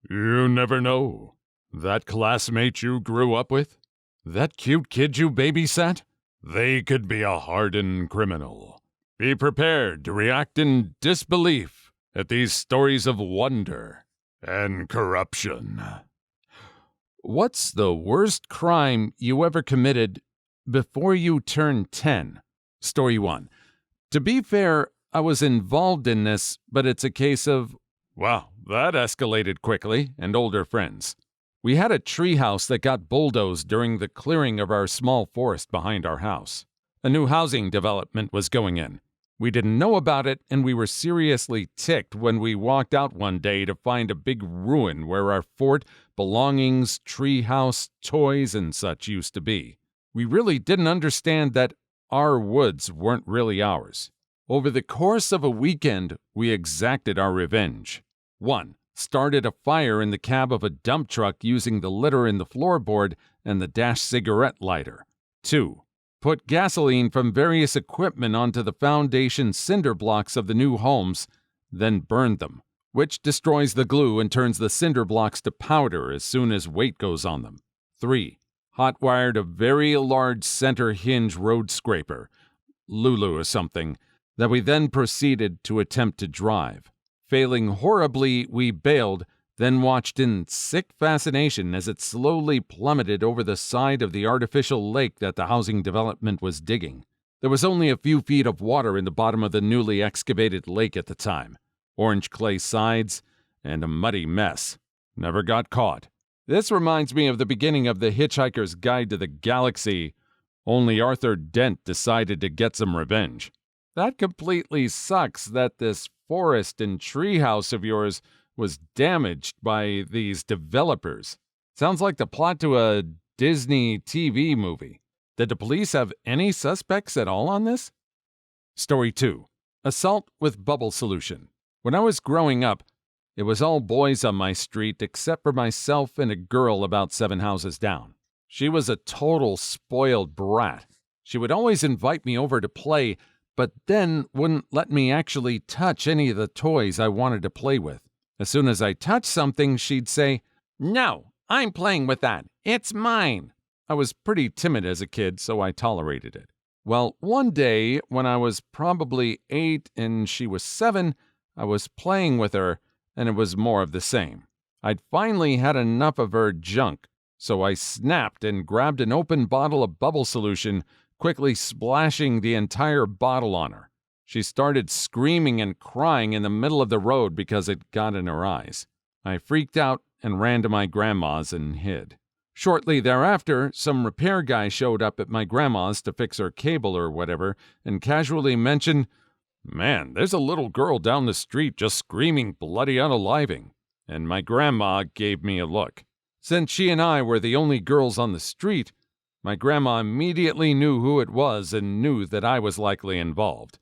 You never know. That classmate you grew up with? That cute kid you babysat? They could be a hardened criminal. Be prepared to react in disbelief at these stories of wonder and corruption. What's the worst crime you ever committed before you turned 10? Story 1. To be fair, I was involved in this, but it's a case of, wow, that escalated quickly, and older friends. We had a treehouse that got bulldozed during the clearing of our small forest behind our house. A new housing development was going in. We didn't know about it, and we were seriously ticked when we walked out one day to find a big ruin where our fort, belongings, treehouse, toys, and such used to be. We really didn't understand that our woods weren't really ours. Over the course of a weekend, we exacted our revenge. 1. Started a fire in the cab of a dump truck using the litter in the floorboard and the dash cigarette lighter. 2. Put gasoline from various equipment onto the foundation cinder blocks of the new homes, then burned them, which destroys the glue and turns the cinder blocks to powder as soon as weight goes on them. 3. Hot-wired a very large center hinge road scraper, Lulu or something, that we then proceeded to attempt to drive. Failing horribly, we bailed, then watched in sick fascination as it slowly plummeted over the side of the artificial lake that the housing development was digging. There was only a few feet of water in the bottom of the newly excavated lake at the time. Orange clay sides, and a muddy mess. Never got caught. This reminds me of the beginning of The Hitchhiker's Guide to the Galaxy, only Arthur Dent decided to get some revenge. That completely sucks that this forest and treehouse of yours was damaged by these developers. Sounds like the plot to a Disney TV movie. Did the police have any suspects at all on this? Story 2. Assault with bubble solution. When I was growing up, it was all boys on my street except for myself and a girl about 7 houses down. She was a total spoiled brat. She would always invite me over to play, but then wouldn't let me actually touch any of the toys I wanted to play with. As soon as I touched something, she'd say, "No, I'm playing with that. It's mine." I was pretty timid as a kid, so I tolerated it. Well, one day, when I was probably 8 and she was 7, I was playing with her, and it was more of the same. I'd finally had enough of her junk, so I snapped and grabbed an open bottle of bubble solution, quickly splashing the entire bottle on her. She started screaming and crying in the middle of the road because it got in her eyes. I freaked out and ran to my grandma's and hid. Shortly thereafter, some repair guy showed up at my grandma's to fix her cable or whatever and casually mentioned, "Man, there's a little girl down the street just screaming bloody unaliving." And my grandma gave me a look. Since she and I were the only girls on the street, my grandma immediately knew who it was and knew that I was likely involved.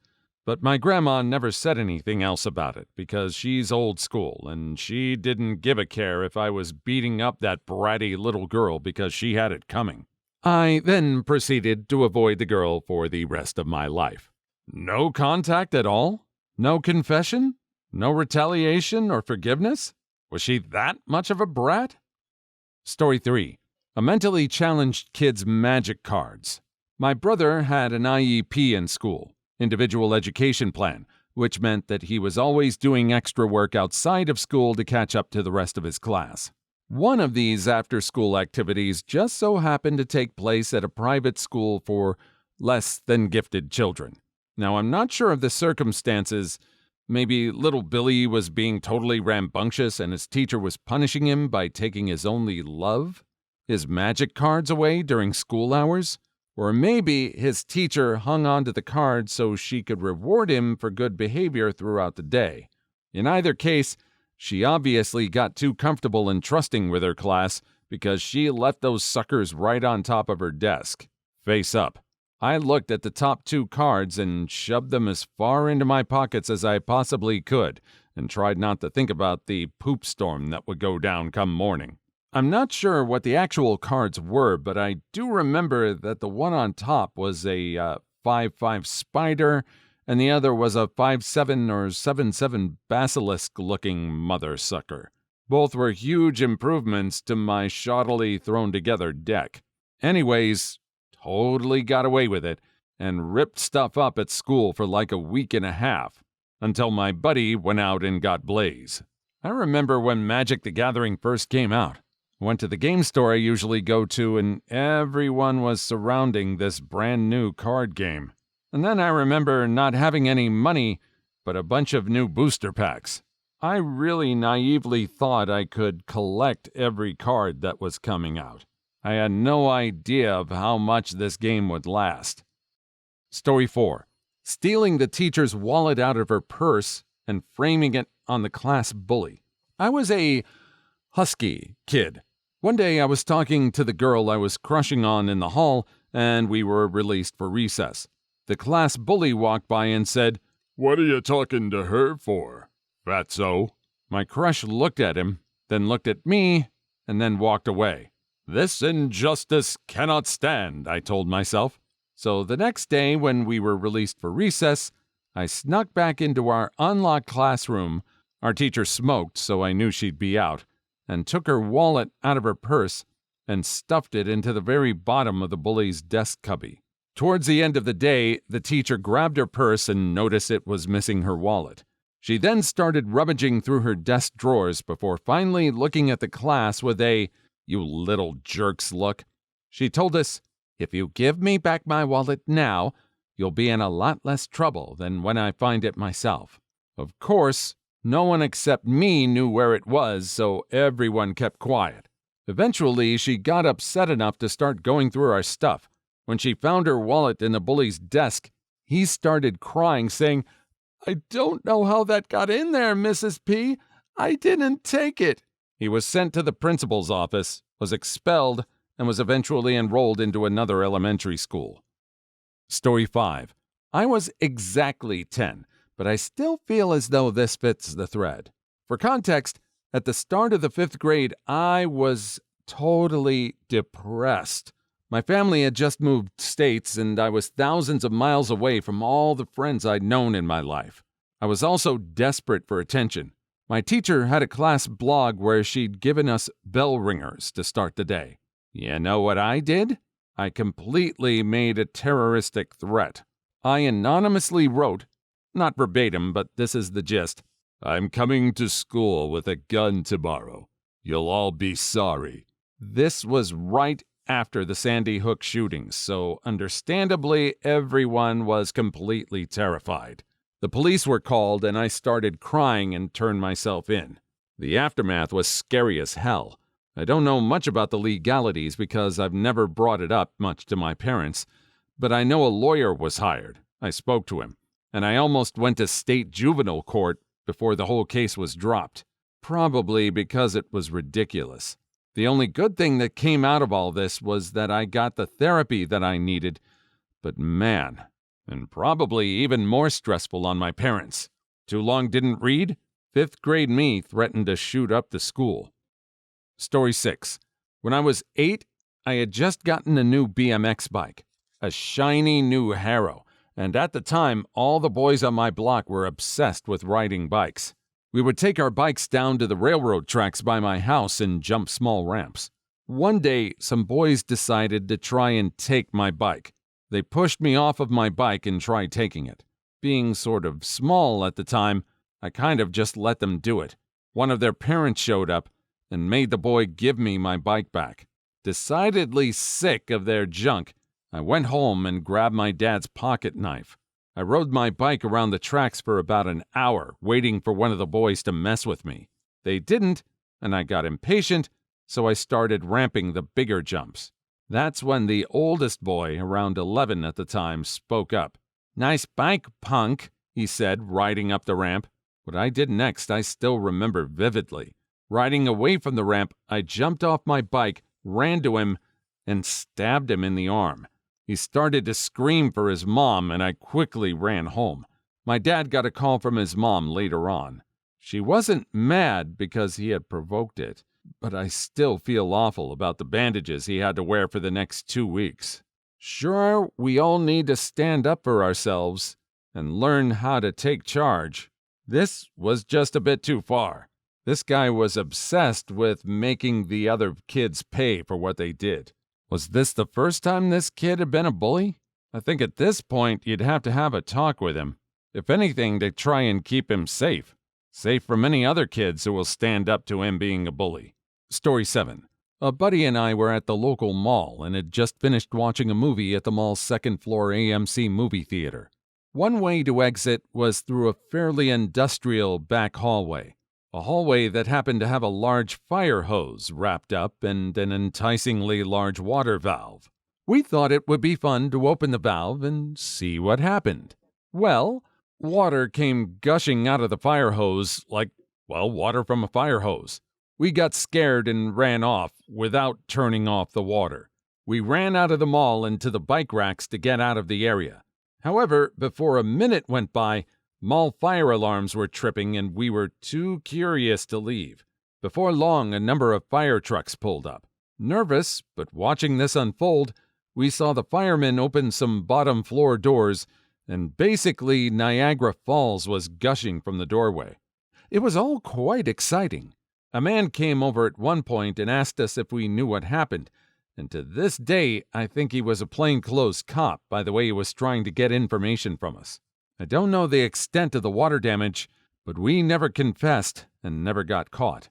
But my grandma never said anything else about it because she's old school and she didn't give a care if I was beating up that bratty little girl because she had it coming. I then proceeded to avoid the girl for the rest of my life. No contact at all? No confession? No retaliation or forgiveness? Was she that much of a brat? Story 3. A mentally challenged kid's magic cards. My brother had an IEP in school, individual education plan, which meant that he was always doing extra work outside of school to catch up to the rest of his class. One of these after-school activities just so happened to take place at a private school for less than gifted children. Now, I'm not sure of the circumstances. Maybe little Billy was being totally rambunctious and his teacher was punishing him by taking his only love, his magic cards, away during school hours. Or maybe his teacher hung on to the cards so she could reward him for good behavior throughout the day. In either case, she obviously got too comfortable and trusting with her class because she left those suckers right on top of her desk, face up. I looked at the top 2 cards and shoved them as far into my pockets as I possibly could and tried not to think about the poop storm that would go down come morning. I'm not sure what the actual cards were, but I do remember that the one on top was a 5-5 spider, and the other was a 5-7 or 7-7 basilisk-looking mother sucker. Both were huge improvements to my shoddily thrown-together deck. Anyways, totally got away with it and ripped stuff up at school for like a week and a half, until my buddy went out and got Blaze. I remember when Magic the Gathering first came out. I went to the game store I usually go to, and everyone was surrounding this brand new card game. And then I remember not having any money, but a bunch of new booster packs. I really naively thought I could collect every card that was coming out. I had no idea of how much this game would last. Story 4. Stealing the teacher's wallet out of her purse and framing it on the class bully. I was a husky kid. One day I was talking to the girl I was crushing on in the hall, and we were released for recess. The class bully walked by and said, "What are you talking to her for, fatso?" My crush looked at him, then looked at me, and then walked away. This injustice cannot stand, I told myself. So the next day, when we were released for recess, I snuck back into our unlocked classroom. Our teacher smoked, so I knew she'd be out, and took her wallet out of her purse and stuffed it into the very bottom of the bully's desk cubby. Towards the end of the day, the teacher grabbed her purse and noticed it was missing her wallet. She then started rummaging through her desk drawers before finally looking at the class with a "you little jerks" look. She told us, "If you give me back my wallet now, you'll be in a lot less trouble than when I find it myself." Of course, no one except me knew where it was, so everyone kept quiet. Eventually, she got upset enough to start going through our stuff. When she found her wallet in the bully's desk, he started crying, saying, "I don't know how that got in there, Mrs. P. I didn't take it." He was sent to the principal's office, was expelled, and was eventually enrolled into another elementary school. Story 5. I was exactly 10, but I still feel as though this fits the thread. For context, at the start of the 5th grade, I was totally depressed. My family had just moved states, and I was thousands of miles away from all the friends I'd known in my life. I was also desperate for attention. My teacher had a class blog where she'd given us bell ringers to start the day. You know what I did? I completely made a terroristic threat. I anonymously wrote, not verbatim, but this is the gist, "I'm coming to school with a gun tomorrow. You'll all be sorry." This was right after the Sandy Hook shootings, so understandably everyone was completely terrified. The police were called, and I started crying and turned myself in. The aftermath was scary as hell. I don't know much about the legalities because I've never brought it up much to my parents, but I know a lawyer was hired. I spoke to him, and I almost went to state juvenile court before the whole case was dropped, probably because it was ridiculous. The only good thing that came out of all this was that I got the therapy that I needed, but man, and probably even more stressful on my parents. Too long didn't read? 5th grade me threatened to shoot up the school. Story 6. When I was 8, I had just gotten a new BMX bike, a shiny new Harrow, and at the time, all the boys on my block were obsessed with riding bikes. We would take our bikes down to the railroad tracks by my house and jump small ramps. One day, some boys decided to try and take my bike. They pushed me off of my bike and tried taking it. Being sort of small at the time, I kind of just let them do it. One of their parents showed up and made the boy give me my bike back. Decidedly sick of their junk, I went home and grabbed my dad's pocket knife. I rode my bike around the tracks for about an hour, waiting for one of the boys to mess with me. They didn't, and I got impatient, so I started ramping the bigger jumps. That's when the oldest boy, around 11 at the time, spoke up. "Nice bike, punk," he said, riding up the ramp. What I did next I still remember vividly. Riding away from the ramp, I jumped off my bike, ran to him, and stabbed him in the arm. He started to scream for his mom, and I quickly ran home. My dad got a call from his mom later on. She wasn't mad because he had provoked it, but I still feel awful about the bandages he had to wear for the next 2 weeks. Sure, we all need to stand up for ourselves and learn how to take charge. This was just a bit too far. This guy was obsessed with making the other kids pay for what they did. Was this the first time this kid had been a bully? I think at this point you'd have to have a talk with him. If anything, to try and keep him safe. Safe from any other kids who will stand up to him being a bully. Story 7. A buddy and I were at the local mall and had just finished watching a movie at the mall's second-floor AMC movie theater. One way to exit was through a fairly industrial back hallway. A hallway that happened to have a large fire hose wrapped up and an enticingly large water valve. We thought it would be fun to open the valve and see what happened. Well, water came gushing out of the fire hose like, water from a fire hose. We got scared and ran off without turning off the water. We ran out of the mall and to the bike racks to get out of the area. However, before a minute went by, mall fire alarms were tripping and we were too curious to leave. Before long, a number of fire trucks pulled up. Nervous, but watching this unfold, we saw the firemen open some bottom floor doors, and basically Niagara Falls was gushing from the doorway. It was all quite exciting. A man came over at one point and asked us if we knew what happened, and to this day I think he was a plainclothes cop by the way he was trying to get information from us. I don't know the extent of the water damage, but we never confessed and never got caught.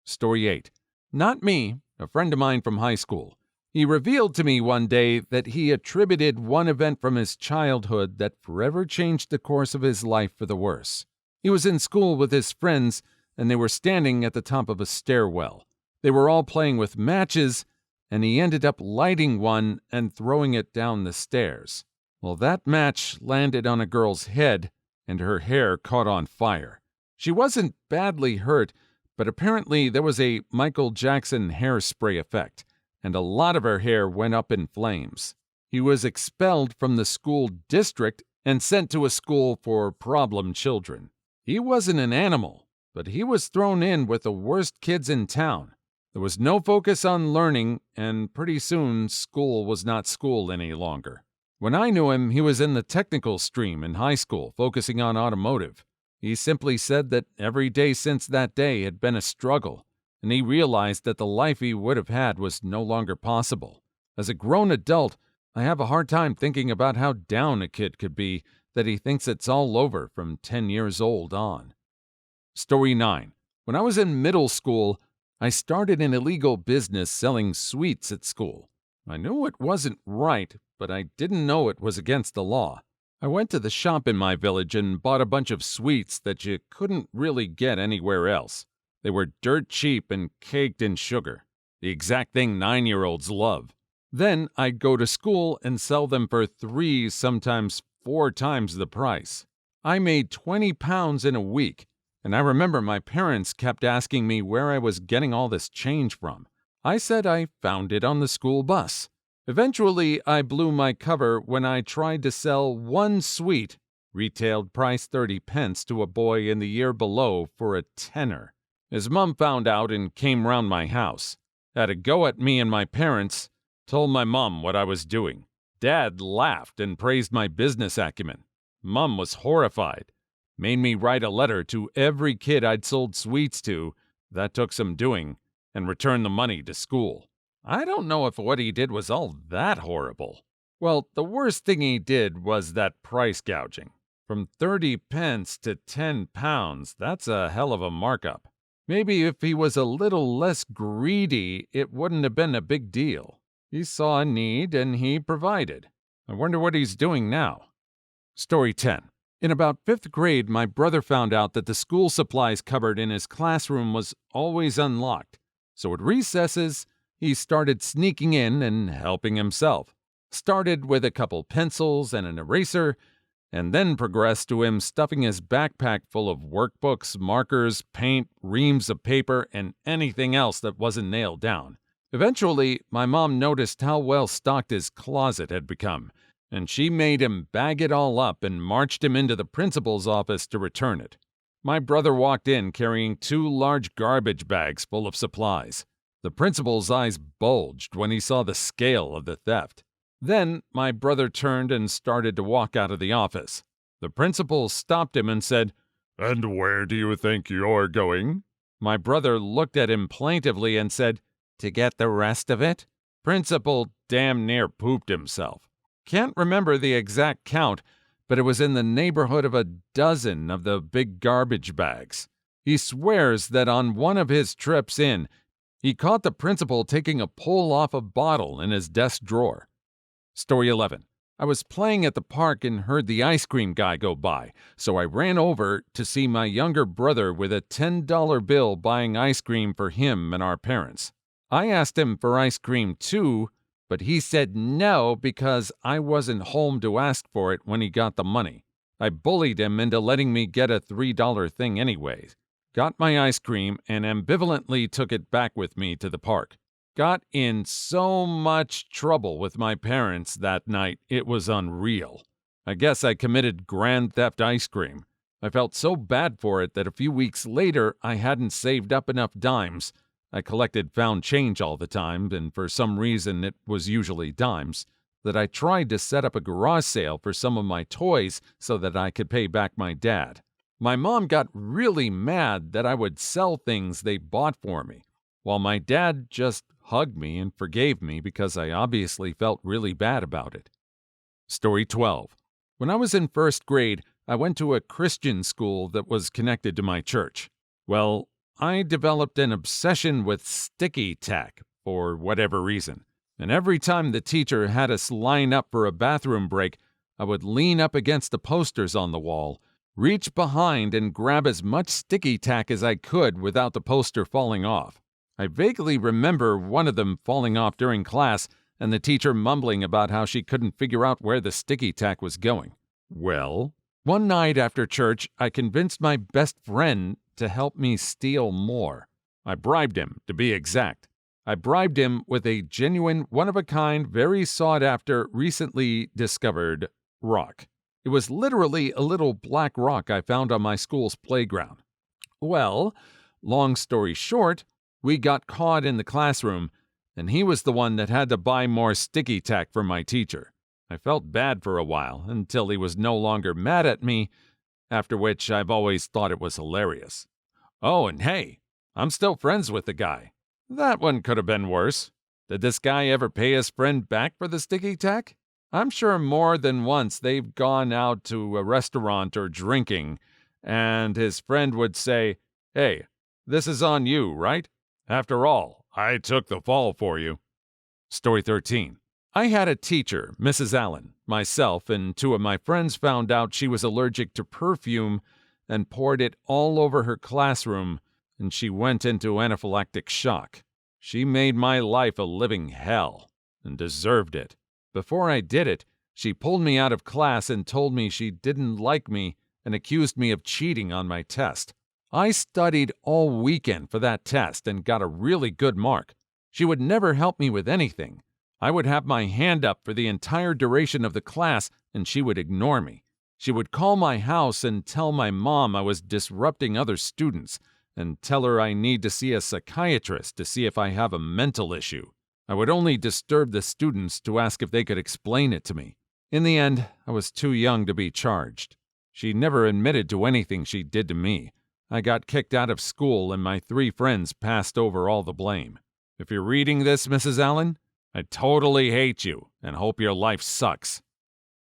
Story 8. Not me, a friend of mine from high school. He revealed to me one day that he attributed one event from his childhood that forever changed the course of his life for the worse. He was in school with his friends, and they were standing at the top of a stairwell. They were all playing with matches, and he ended up lighting one and throwing it down the stairs. Well, that match landed on a girl's head, and her hair caught on fire. She wasn't badly hurt, but apparently there was a Michael Jackson hairspray effect, and a lot of her hair went up in flames. He was expelled from the school district and sent to a school for problem children. He wasn't an animal, but he was thrown in with the worst kids in town. There was no focus on learning, and pretty soon school was not school any longer. When I knew him, he was in the technical stream in high school, focusing on automotive. He simply said that every day since that day had been a struggle, and he realized that the life he would have had was no longer possible. As a grown adult, I have a hard time thinking about how down a kid could be that he thinks it's all over from 10 years old on. Story 9. When I was in middle school, I started an illegal business selling sweets at school. I knew it wasn't right, but I didn't know it was against the law. I went to the shop in my village and bought a bunch of sweets that you couldn't really get anywhere else. They were dirt cheap and caked in sugar, the exact thing 9-year-olds love. Then I'd go to school and sell them for 3, sometimes 4 times the price. I made 20 pounds in a week, and I remember my parents kept asking me where I was getting all this change from. I said I found it on the school bus. Eventually, I blew my cover when I tried to sell one sweet, retailed price 30 pence, to a boy in the year below for a tenner. His mom found out and came round my house. Had a go at me and my parents, told my mom what I was doing. Dad laughed and praised my business acumen. Mom was horrified. Made me write a letter to every kid I'd sold sweets to, that took some doing, and return the money to school. I don't know if what he did was all that horrible. Well, the worst thing he did was that price gouging. From 30 pence to 10 pounds, that's a hell of a markup. Maybe if he was a little less greedy, it wouldn't have been a big deal. He saw a need and he provided. I wonder what he's doing now. Story 10. In about 5th grade, my brother found out that the school supplies cupboard in his classroom was always unlocked. So at recesses, he started sneaking in and helping himself. Started with a couple pencils and an eraser, and then progressed to him stuffing his backpack full of workbooks, markers, paint, reams of paper, and anything else that wasn't nailed down. Eventually, my mom noticed how well stocked his closet had become, and she made him bag it all up and marched him into the principal's office to return it. My brother walked in carrying 2 large garbage bags full of supplies. The principal's eyes bulged when he saw the scale of the theft. Then my brother turned and started to walk out of the office. The principal stopped him and said, "And where do you think you're going?" My brother looked at him plaintively and said, "To get the rest of it?" Principal damn near pooped himself. Can't remember the exact count, but it was in the neighborhood of a dozen of the big garbage bags. He swears that on one of his trips in, he caught the principal taking a pull off a bottle in his desk drawer. Story 11. I was playing at the park and heard the ice cream guy go by, so I ran over to see my younger brother with a $10 bill buying ice cream for him and our parents. I asked him for ice cream too, but he said no because I wasn't home to ask for it when he got the money. I bullied him into letting me get a $3 thing anyways. Got my ice cream and ambivalently took it back with me to the park. Got in so much trouble with my parents that night, it was unreal. I guess I committed grand theft ice cream. I felt so bad for it that a few weeks later I hadn't saved up enough dimes. I collected found change all the time, and for some reason it was usually dimes, that I tried to set up a garage sale for some of my toys so that I could pay back my dad. My mom got really mad that I would sell things they bought for me, while my dad just hugged me and forgave me because I obviously felt really bad about it. Story 12. When I was in first grade, I went to a Christian school that was connected to my church. Well, I developed an obsession with sticky tack for whatever reason, and every time the teacher had us line up for a bathroom break, I would lean up against the posters on the wall, reach behind and grab as much sticky tack as I could without the poster falling off. I vaguely remember one of them falling off during class and the teacher mumbling about how she couldn't figure out where the sticky tack was going. Well, one night after church, I convinced my best friend to help me steal more. I bribed him, to be exact. I bribed him with a genuine, one-of-a-kind, very sought-after, recently discovered rock. It was literally a little black rock I found on my school's playground. Well, long story short, we got caught in the classroom, and he was the one that had to buy more sticky tack for my teacher. I felt bad for a while, until he was no longer mad at me, after which I've always thought it was hilarious. Oh, and hey, I'm still friends with the guy. That one could have been worse. Did this guy ever pay his friend back for the sticky tack? I'm sure more than once they've gone out to a restaurant or drinking, and his friend would say, "Hey, this is on you, right? After all, I took the fall for you." Story 13. I had a teacher, Mrs. Allen. Myself and two of my friends found out she was allergic to perfume and poured it all over her classroom, and she went into anaphylactic shock. She made my life a living hell, and deserved it. Before I did it, she pulled me out of class and told me she didn't like me and accused me of cheating on my test. I studied all weekend for that test and got a really good mark. She would never help me with anything. I would have my hand up for the entire duration of the class, and she would ignore me. She would call my house and tell my mom I was disrupting other students, and tell her I need to see a psychiatrist to see if I have a mental issue. I would only disturb the students to ask if they could explain it to me. In the end, I was too young to be charged. She never admitted to anything she did to me. I got kicked out of school and my 3 friends passed over all the blame. If you're reading this, Mrs. Allen, I totally hate you and hope your life sucks.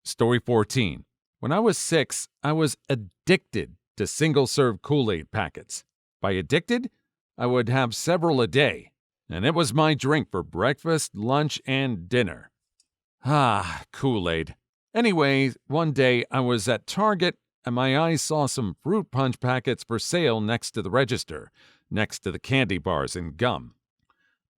Story 14. When I was 6, I was addicted to single-serve KoolAid packets. By addicted, I would have several a day, and it was my drink for breakfast, lunch, and dinner. KoolAid. Anyway, one day I was at Target and my eyes saw some fruit punch packets for sale next to the register, next to the candy bars and gum.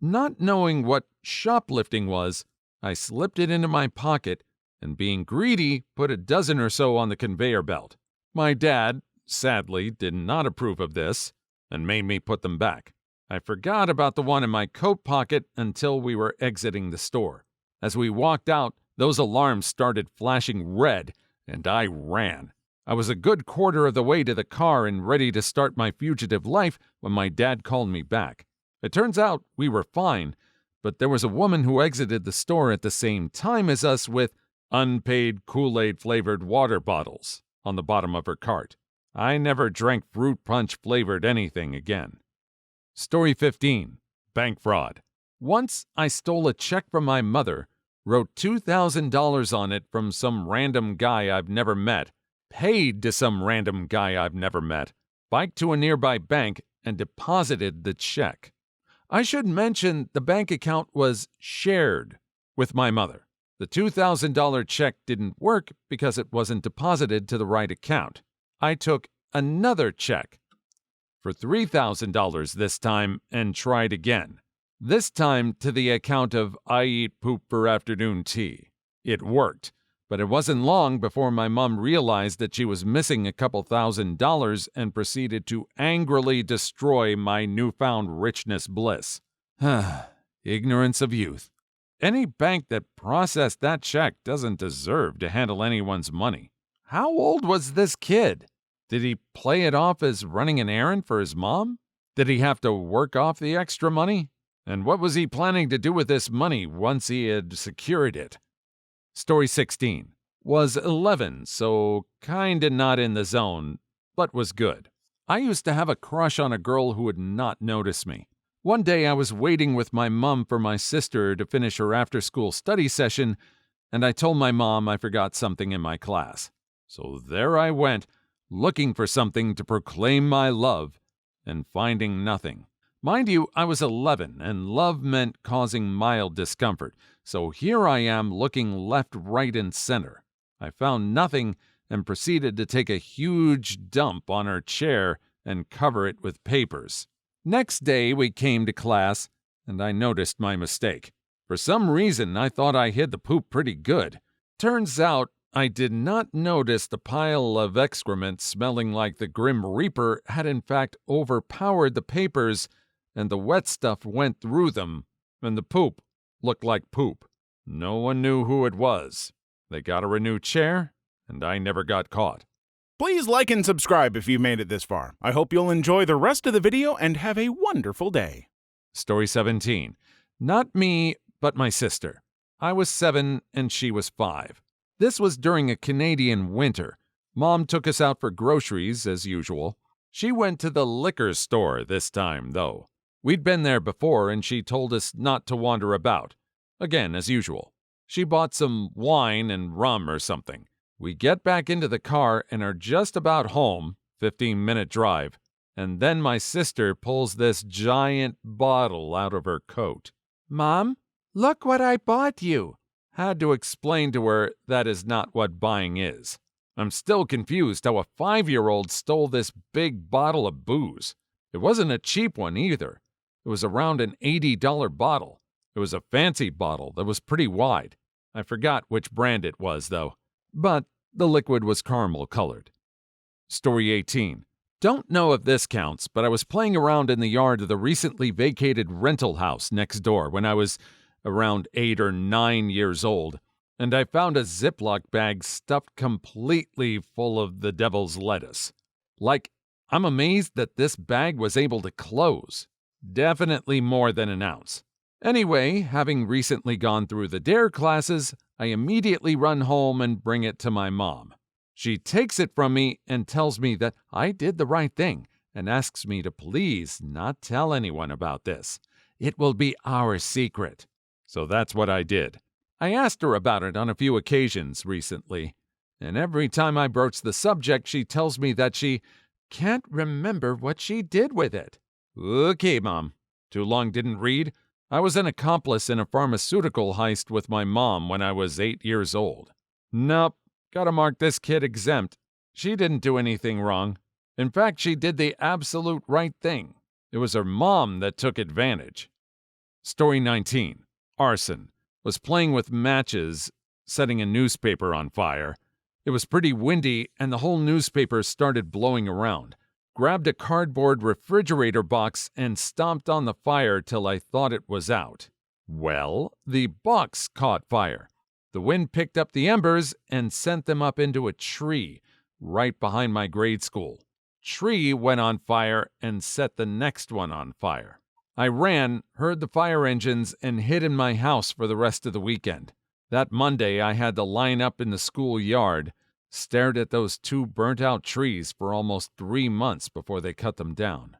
Not knowing what shoplifting was, I slipped it into my pocket and, being greedy, put a dozen or so on the conveyor belt. My dad, sadly, did not approve of this and made me put them back. I forgot about the one in my coat pocket until we were exiting the store. As we walked out, those alarms started flashing red, and I ran. I was a good quarter of the way to the car and ready to start my fugitive life when my dad called me back. It turns out we were fine, but there was a woman who exited the store at the same time as us with unpaid KoolAid-flavored water bottles on the bottom of her cart. I never drank fruit punch-flavored anything again. Story 15. Bank fraud. Once I stole a check from my mother, wrote $2,000 on it from some random guy I've never met, paid to some random guy I've never met, biked to a nearby bank, and deposited the check. I should mention the bank account was shared with my mother. The $2,000 check didn't work because it wasn't deposited to the right account. I took another check for $3,000 this time and tried again. This time to the account of I eat poop for afternoon tea. It worked, but it wasn't long before my mom realized that she was missing a couple $1,000s and proceeded to angrily destroy my newfound richness bliss. Ignorance of youth. Any bank that processed that check doesn't deserve to handle anyone's money. How old was this kid? Did he play it off as running an errand for his mom? Did he have to work off the extra money? And what was he planning to do with this money once he had secured it? Story 16. Was 11, so kinda not in the zone, but was good. I used to have a crush on a girl who would not notice me. One day I was waiting with my mom for my sister to finish her after-school study session, and I told my mom I forgot something in my class. So there I went, looking for something to proclaim my love, and finding nothing. Mind you, I was 11, and love meant causing mild discomfort, so here I am looking left, right, and center. I found nothing and proceeded to take a huge dump on her chair and cover it with papers. Next day we came to class, and I noticed my mistake. For some reason, I thought I hid the poop pretty good. Turns out, I did not notice the pile of excrement smelling like the Grim Reaper had in fact overpowered the papers, and the wet stuff went through them, and the poop looked like poop. No one knew who it was. They got her a new chair, and I never got caught. Please like and subscribe if you made it this far. I hope you'll enjoy the rest of the video and have a wonderful day. Story 17. Not me, but my sister. I was 7 and she was 5. This was during a Canadian winter. Mom took us out for groceries, as usual. She went to the liquor store this time, though. We'd been there before, and she told us not to wander about. Again, as usual. She bought some wine and rum or something. We get back into the car and are just about home, 15-minute drive, and then my sister pulls this giant bottle out of her coat. "Mom, look what I bought you." Had to explain to her that is not what buying is. I'm still confused how a 5-year-old stole this big bottle of booze. It wasn't a cheap one either. It was around an $80 bottle. It was a fancy bottle that was pretty wide. I forgot which brand it was, though. But the liquid was caramel-colored. Story 18. Don't know if this counts, but I was playing around in the yard of the recently vacated rental house next door when I was around 8 or 9 years old, and I found a Ziploc bag stuffed completely full of the devil's lettuce. Like, I'm amazed that this bag was able to close. Definitely more than an ounce. Anyway, having recently gone through the DARE classes, I immediately run home and bring it to my mom. She takes it from me and tells me that I did the right thing and asks me to please not tell anyone about this. It will be our secret. So that's what I did. I asked her about it on a few occasions recently, and every time I broach the subject, she tells me that she can't remember what she did with it. Okay, Mom. Too long didn't read? I was an accomplice in a pharmaceutical heist with my mom when I was 8 years old. Nope, gotta mark this kid exempt. She didn't do anything wrong. In fact, she did the absolute right thing. It was her mom that took advantage. Story 19. Arson. Was playing with matches, setting a newspaper on fire. It was pretty windy, and the whole newspaper started blowing around. Grabbed a cardboard refrigerator box and stomped on the fire till I thought it was out. Well, the box caught fire. The wind picked up the embers and sent them up into a tree right behind my grade school. Tree went on fire and set the next one on fire. I ran, heard the fire engines, and hid in my house for the rest of the weekend. That Monday, I had to line up in the school yard, stared at those 2 burnt-out trees for almost 3 months before they cut them down.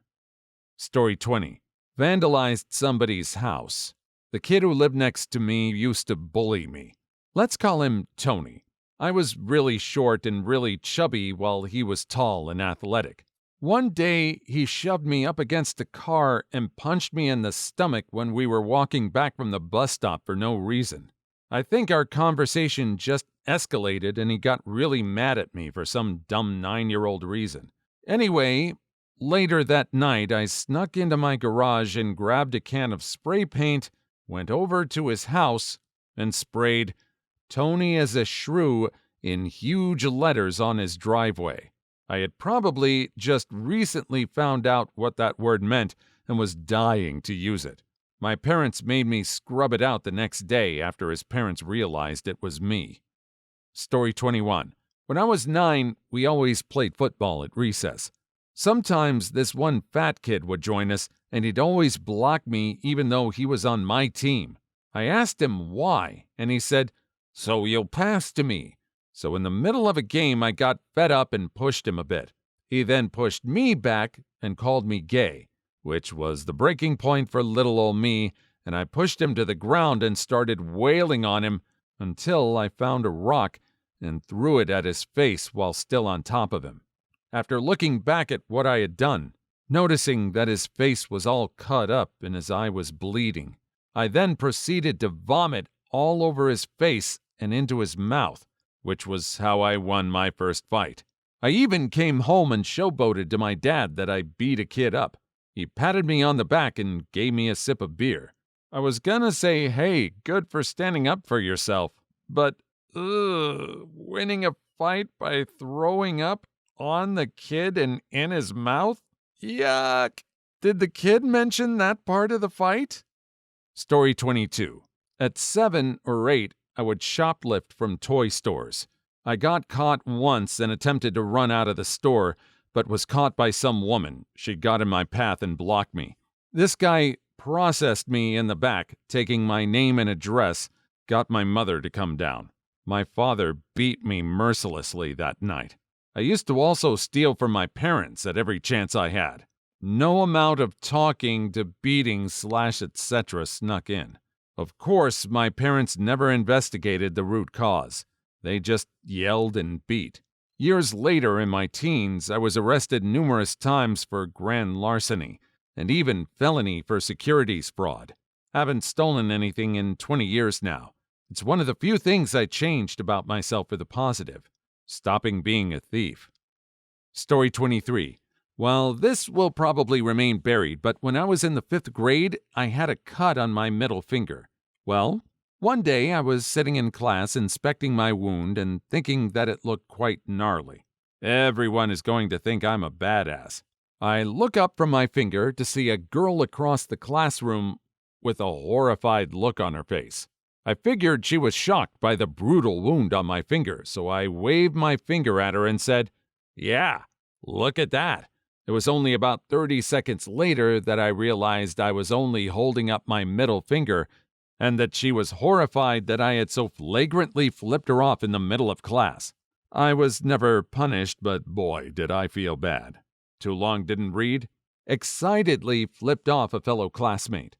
Story 20. vandalized somebody's house. The kid who lived next to me used to bully me. Let's call him Tony. I was really short and really chubby while he was tall and athletic. One day, he shoved me up against a car and punched me in the stomach when we were walking back from the bus stop for no reason. I think our conversation just escalated and he got really mad at me for some dumb 9-year-old reason. Anyway, later that night, I snuck into my garage and grabbed a can of spray paint, went over to his house, and sprayed "Tony is a shrew" in huge letters on his driveway. I had probably just recently found out what that word meant and was dying to use it. My parents made me scrub it out the next day after his parents realized it was me. Story 21. When I was 9, we always played football at recess. Sometimes this one fat kid would join us, and he'd always block me even though he was on my team. I asked him why, and he said, "So you'll pass to me." So in the middle of a game, I got fed up and pushed him a bit. He then pushed me back and called me gay, which was the breaking point for little old me, and I pushed him to the ground and started wailing on him until I found a rock and threw it at his face while still on top of him. After looking back at what I had done, noticing that his face was all cut up and his eye was bleeding, I then proceeded to vomit all over his face and into his mouth, which was how I won my first fight. I even came home and showboated to my dad that I beat a kid up. He patted me on the back and gave me a sip of beer. I was gonna say, hey, good for standing up for yourself, but, winning a fight by throwing up on the kid and in his mouth? Yuck! Did the kid mention that part of the fight? Story 22. At 7 or 8, I would shoplift from toy stores. I got caught once and attempted to run out of the store, but was caught by some woman. She got in my path and blocked me. This guy processed me in the back, taking my name and address, got my mother to come down. My father beat me mercilessly that night. I used to also steal from my parents at every chance I had. No amount of talking to beating / etc. snuck in. Of course, my parents never investigated the root cause. They just yelled and beat. Years later, in my teens, I was arrested numerous times for grand larceny, and even felony for securities fraud. Haven't stolen anything in 20 years now. It's one of the few things I changed about myself for the positive. Stopping being a thief. Story 23. Well, this will probably remain buried, but when I was in the 5th grade, I had a cut on my middle finger. Well, one day I was sitting in class inspecting my wound and thinking that it looked quite gnarly. Everyone is going to think I'm a badass. I look up from my finger to see a girl across the classroom with a horrified look on her face. I figured she was shocked by the brutal wound on my finger, so I waved my finger at her and said, "Yeah, look at that." It was only about 30 seconds later that I realized I was only holding up my middle finger and that she was horrified that I had so flagrantly flipped her off in the middle of class. I was never punished, but boy, did I feel bad. Too long didn't read? Excitedly flipped off a fellow classmate.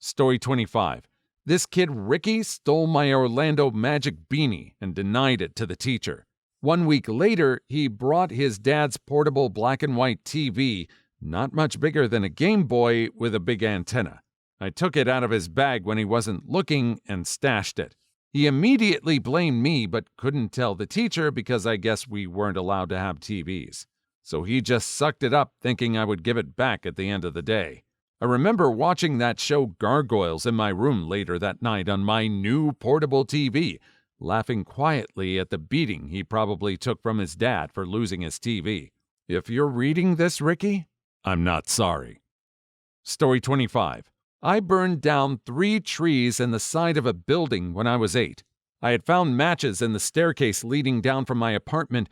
Story 25. This kid Ricky stole my Orlando Magic beanie and denied it to the teacher. 1 week later, he brought his dad's portable black and white TV, not much bigger than a Game Boy with a big antenna. I took it out of his bag when he wasn't looking and stashed it. He immediately blamed me but couldn't tell the teacher because I guess we weren't allowed to have TVs. So he just sucked it up thinking I would give it back at the end of the day. I remember watching that show Gargoyles in my room later that night on my new portable TV, laughing quietly at the beating he probably took from his dad for losing his TV. If you're reading this, Ricky, I'm not sorry. Story 25. I burned down 3 trees in the side of a building when I was 8. I had found matches in the staircase leading down from my apartment,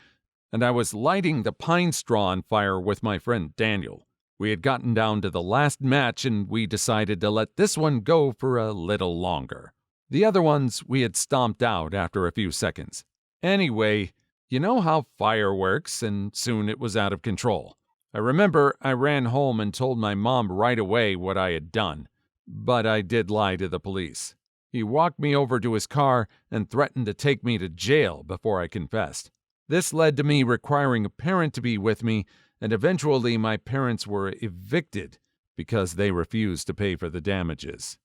and I was lighting the pine straw on fire with my friend Daniel. We had gotten down to the last match, and we decided to let this one go for a little longer. The other ones we had stomped out after a few seconds. Anyway, you know how fire works, and soon it was out of control. I remember I ran home and told my mom right away what I had done, but I did lie to the police. He walked me over to his car and threatened to take me to jail before I confessed. This led to me requiring a parent to be with me, and eventually my parents were evicted because they refused to pay for the damages.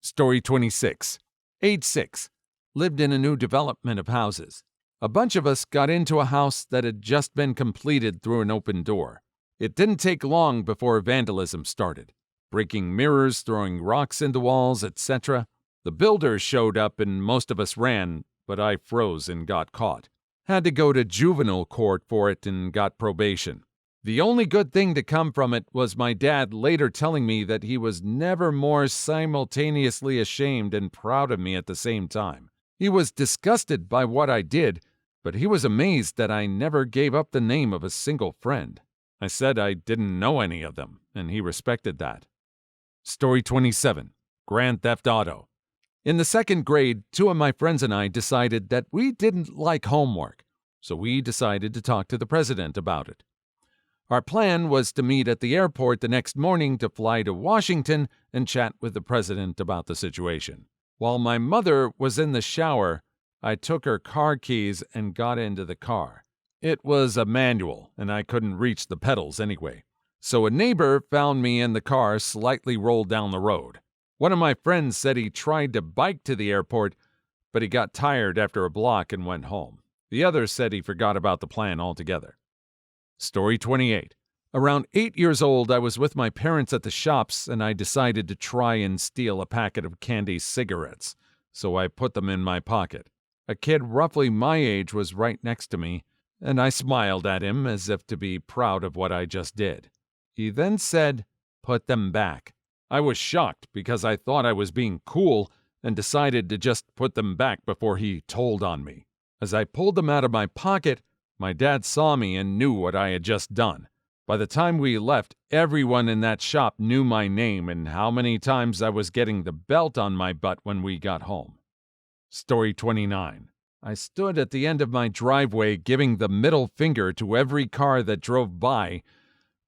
Story 26. Age 6. Lived in a new development of houses. A bunch of us got into a house that had just been completed through an open door. It didn't take long before vandalism started. Breaking mirrors, throwing rocks into walls, etc. The builders showed up and most of us ran, but I froze and got caught. Had to go to juvenile court for it and got probation. The only good thing to come from it was my dad later telling me that he was never more simultaneously ashamed and proud of me at the same time. He was disgusted by what I did, but he was amazed that I never gave up the name of a single friend. I said I didn't know any of them, and he respected that. Story 27. Grand Theft Auto. In the 2nd grade, 2 of my friends and I decided that we didn't like homework, so we decided to talk to the president about it. Our plan was to meet at the airport the next morning to fly to Washington and chat with the president about the situation. While my mother was in the shower, I took her car keys and got into the car. It was a manual, and I couldn't reach the pedals anyway. So a neighbor found me in the car slightly rolled down the road. One of my friends said he tried to bike to the airport, but he got tired after a block and went home. The other said he forgot about the plan altogether. Story 28. Around 8 years old, I was with my parents at the shops, and I decided to try and steal a packet of candy cigarettes, so I put them in my pocket. A kid roughly my age was right next to me, and I smiled at him as if to be proud of what I just did. He then said, "Put them back." I was shocked because I thought I was being cool and decided to just put them back before he told on me. As I pulled them out of my pocket, my dad saw me and knew what I had just done. By the time we left, everyone in that shop knew my name and how many times I was getting the belt on my butt when we got home. Story 29. I stood at the end of my driveway giving the middle finger to every car that drove by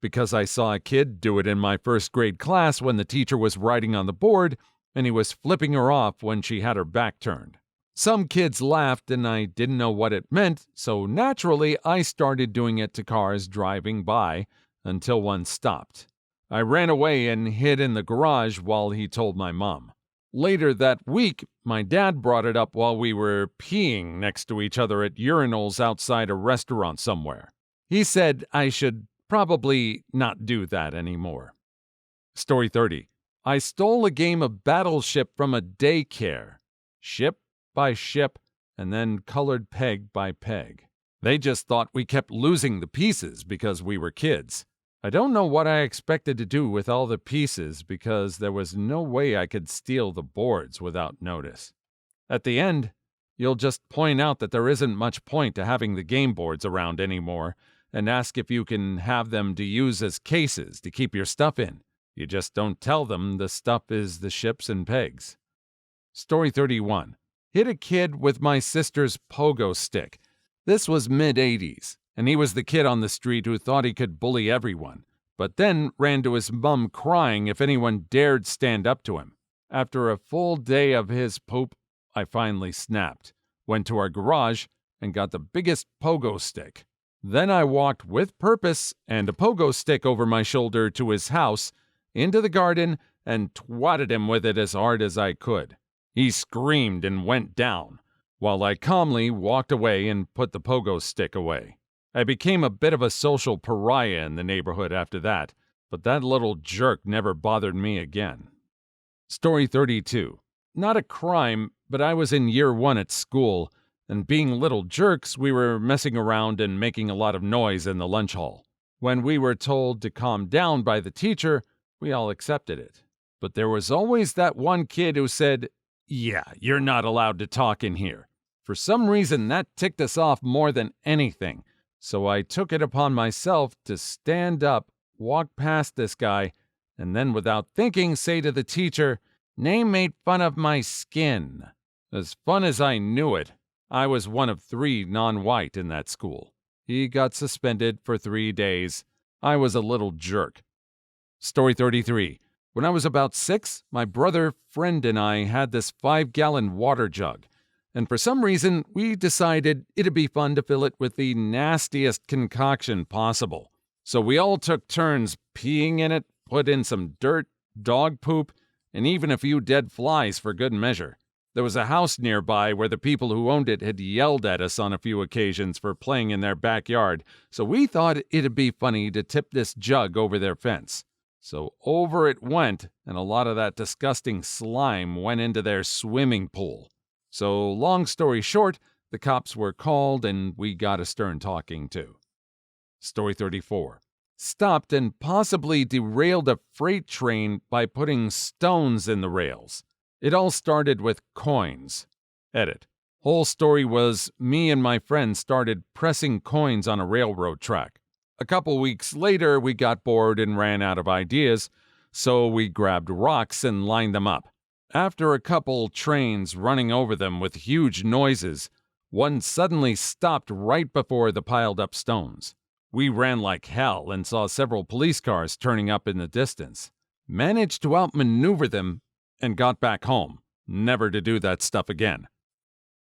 because I saw a kid do it in my 1st grade class when the teacher was writing on the board and he was flipping her off when she had her back turned. Some kids laughed and I didn't know what it meant, so naturally I started doing it to cars driving by until one stopped. I ran away and hid in the garage while he told my mom. Later that week, my dad brought it up while we were peeing next to each other at urinals outside a restaurant somewhere. He said I should probably not do that anymore. Story 30. I stole a game of Battleship from a daycare. Ship by ship, and then colored peg by peg. They just thought we kept losing the pieces because we were kids. I don't know what I expected to do with all the pieces because there was no way I could steal the boards without notice. At the end, you'll just point out that there isn't much point to having the game boards around anymore and ask if you can have them to use as cases to keep your stuff in. You just don't tell them the stuff is the ships and pegs. Story 31. Hit a kid with my sister's pogo stick. This was mid-80s, and he was the kid on the street who thought he could bully everyone, but then ran to his mum crying if anyone dared stand up to him. After a full day of his poop, I finally snapped, went to our garage, and got the biggest pogo stick. Then I walked with purpose and a pogo stick over my shoulder to his house, into the garden, and twatted him with it as hard as I could. He screamed and went down, while I calmly walked away and put the pogo stick away. I became a bit of a social pariah in the neighborhood after that, but that little jerk never bothered me again. Story 32. Not a crime, but I was in year 1 at school, and being little jerks, we were messing around and making a lot of noise in the lunch hall. When we were told to calm down by the teacher, we all accepted it. But there was always that one kid who said, "Yeah, you're not allowed to talk in here." For some reason, that ticked us off more than anything, so I took it upon myself to stand up, walk past this guy, and then without thinking say to the teacher, "Name made fun of my skin." As fun as I knew it, I was one of 3 non-white in that school. He got suspended for 3 days. I was a little jerk. Story 33. When I was about 6, my brother, friend, and I had this 5-gallon water jug. And for some reason, we decided it'd be fun to fill it with the nastiest concoction possible. So we all took turns peeing in it, put in some dirt, dog poop, and even a few dead flies for good measure. There was a house nearby where the people who owned it had yelled at us on a few occasions for playing in their backyard, so we thought it'd be funny to tip this jug over their fence. So over it went, and a lot of that disgusting slime went into their swimming pool. So long story short, the cops were called and we got a stern talking to. Story 34. Stopped and possibly derailed a freight train by putting stones in the rails. It all started with coins. Edit. Whole story was me and my friend started pressing coins on a railroad track. A couple weeks later, we got bored and ran out of ideas, so we grabbed rocks and lined them up. After a couple trains running over them with huge noises, one suddenly stopped right before the piled up stones. We ran like hell and saw several police cars turning up in the distance. Managed to outmaneuver them and got back home, never to do that stuff again.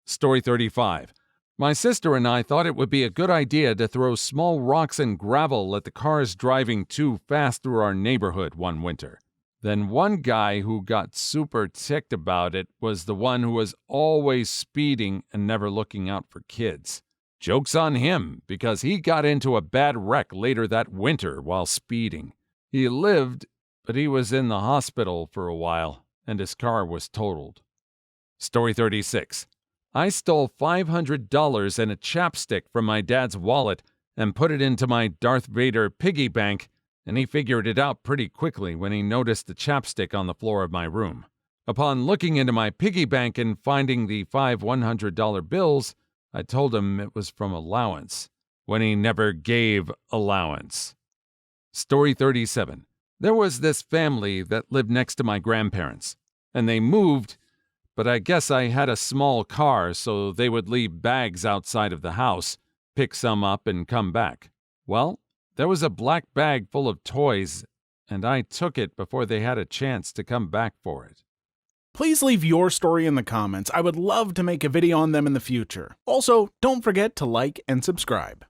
Story 35. My sister and I thought it would be a good idea to throw small rocks and gravel at the cars driving too fast through our neighborhood one winter. Then one guy who got super ticked about it was the one who was always speeding and never looking out for kids. Joke's on him, because he got into a bad wreck later that winter while speeding. He lived, but he was in the hospital for a while, and his car was totaled. Story 36. I stole $500 and a chapstick from my dad's wallet and put it into my Darth Vader piggy bank, and he figured it out pretty quickly when he noticed the chapstick on the floor of my room. Upon looking into my piggy bank and finding the 5 $100 bills, I told him it was from allowance, when he never gave allowance. Story 37. There was this family that lived next to my grandparents, and they moved, but I guess I had a small car, so they would leave bags outside of the house, pick some up, and come back. Well, there was a black bag full of toys, and I took it before they had a chance to come back for it. Please leave your story in the comments. I would love to make a video on them in the future. Also, don't forget to like and subscribe.